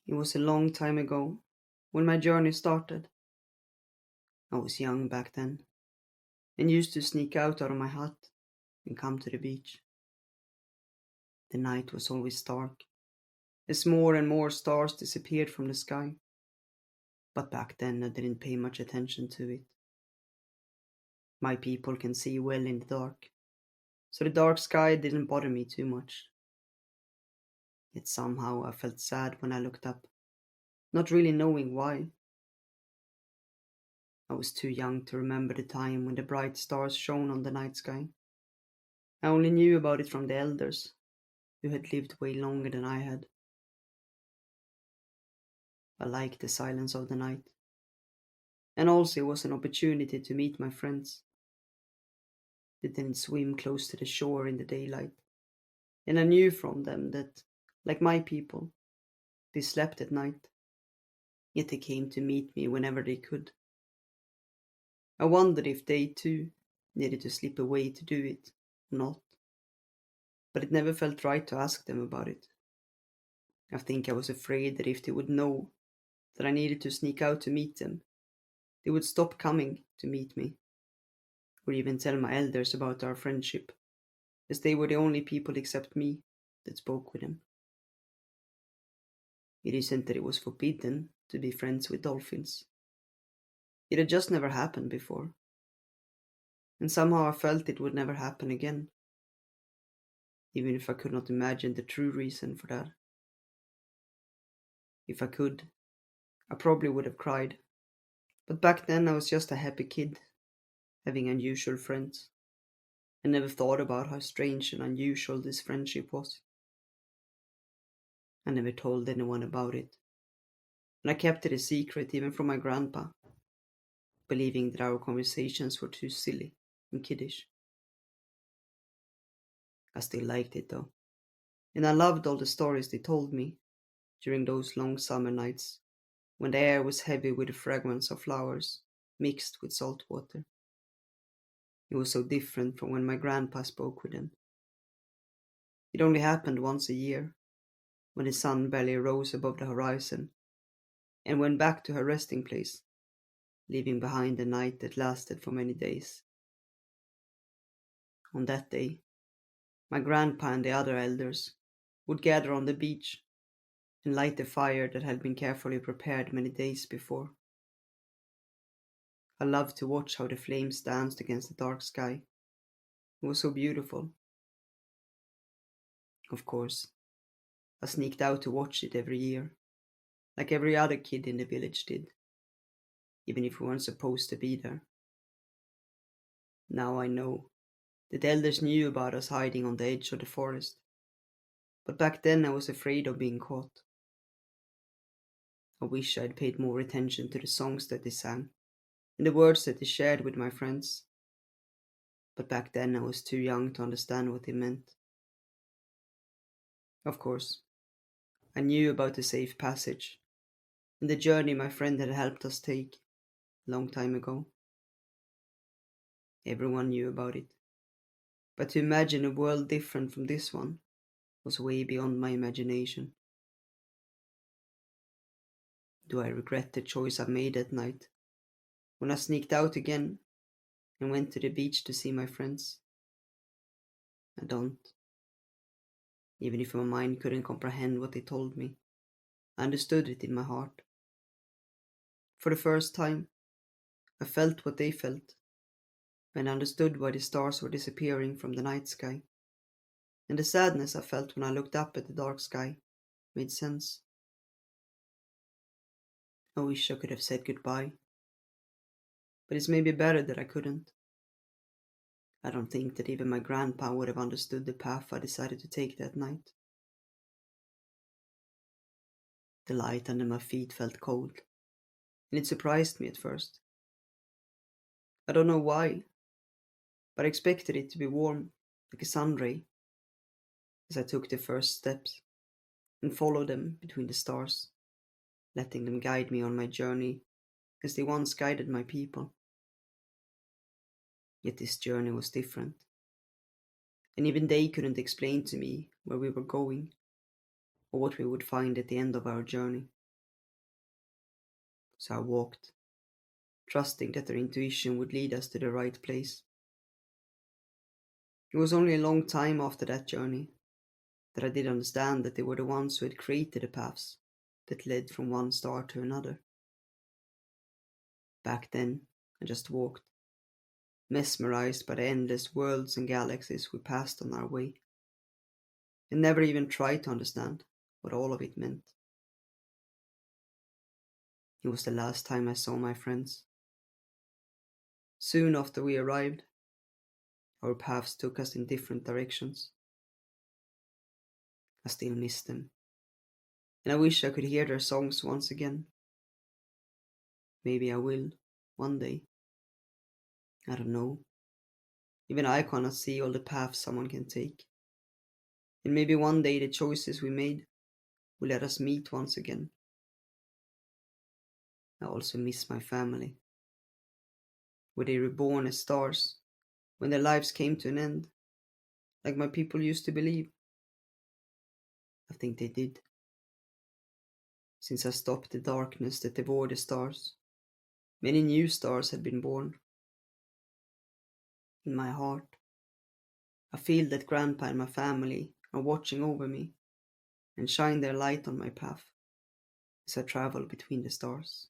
It was a long time ago when my journey started. I was young back then and used to sneak out of my hut and come to the beach. The night was always dark as more and more stars disappeared from the sky. But back then I didn't pay much attention to it. My people can see well in the dark, so the dark sky didn't bother me too much. Yet somehow I felt sad when I looked up, not really knowing why. I was too young to remember the time when the bright stars shone on the night sky. I only knew about it from the elders, who had lived way longer than I had. I liked the silence of the night, and also it was an opportunity to meet my friends. They didn't swim close to the shore in the daylight, and I knew from them that, like my people, they slept at night, yet they came to meet me whenever they could. I wondered if they, too, needed to slip away to do it, or not, but it never felt right to ask them about it. I think I was afraid that if they would know that I needed to sneak out to meet them, they would stop coming to meet me, or even tell my elders about our friendship, as they were the only people except me that spoke with them. It isn't that it was forbidden to be friends with dolphins. It had just never happened before, and somehow I felt it would never happen again, even if I could not imagine the true reason for that. If I could, I probably would have cried, but back then I was just a happy kid, having unusual friends. I never thought about how strange and unusual this friendship was. I never told anyone about it, and I kept it a secret even from my grandpa, believing that our conversations were too silly and kiddish. I still liked it though, and I loved all the stories they told me during those long summer nights when the air was heavy with the fragrance of flowers mixed with salt water. It was so different from when my grandpa spoke with them. It only happened once a year, when the sun barely rose above the horizon, and went back to her resting place, leaving behind a night that lasted for many days. On that day, my grandpa and the other elders would gather on the beach and light the fire that had been carefully prepared many days before. I loved to watch how the flames danced against the dark sky. It was so beautiful. Of course, I sneaked out to watch it every year, like every other kid in the village did, even if we weren't supposed to be there. Now I know that the elders knew about us hiding on the edge of the forest, but back then I was afraid of being caught. I wish I'd paid more attention to the songs that they sang and the words that they shared with my friends, but back then I was too young to understand what they meant. Of course, I knew about the safe passage and the journey my friend had helped us take a long time ago. Everyone knew about it, but to imagine a world different from this one was way beyond my imagination. Do I regret the choice I made that night when I sneaked out again and went to the beach to see my friends? I don't, even if my mind couldn't comprehend what they told me. I understood it in my heart. For the first time, I felt what they felt when I understood why the stars were disappearing from the night sky, and the sadness I felt when I looked up at the dark sky made sense. I wish I could have said goodbye, but it's maybe better that I couldn't. I don't think that even my grandpa would have understood the path I decided to take that night. The light under my feet felt cold, and it surprised me at first. I don't know why, but I expected it to be warm, like a sun ray, as I took the first steps and followed them between the stars, letting them guide me on my journey as they once guided my people. Yet this journey was different, and even they couldn't explain to me where we were going or what we would find at the end of our journey. So I walked, trusting that their intuition would lead us to the right place. It was only a long time after that journey that I did understand that they were the ones who had created the paths that led from one star to another. Back then, I just walked, mesmerized by the endless worlds and galaxies we passed on our way, and never even tried to understand what all of it meant. It was the last time I saw my friends. Soon after we arrived, our paths took us in different directions. I still miss them, and I wish I could hear their songs once again. Maybe I will, one day. I don't know. Even I cannot see all the paths someone can take. And maybe one day the choices we made will let us meet once again. I also miss my family. Were they reborn as stars when their lives came to an end, like my people used to believe? I think they did. Since I stopped the darkness that devoured the stars, many new stars had been born. In my heart, I feel that Grandpa and my family are watching over me and shine their light on my path as I travel between the stars.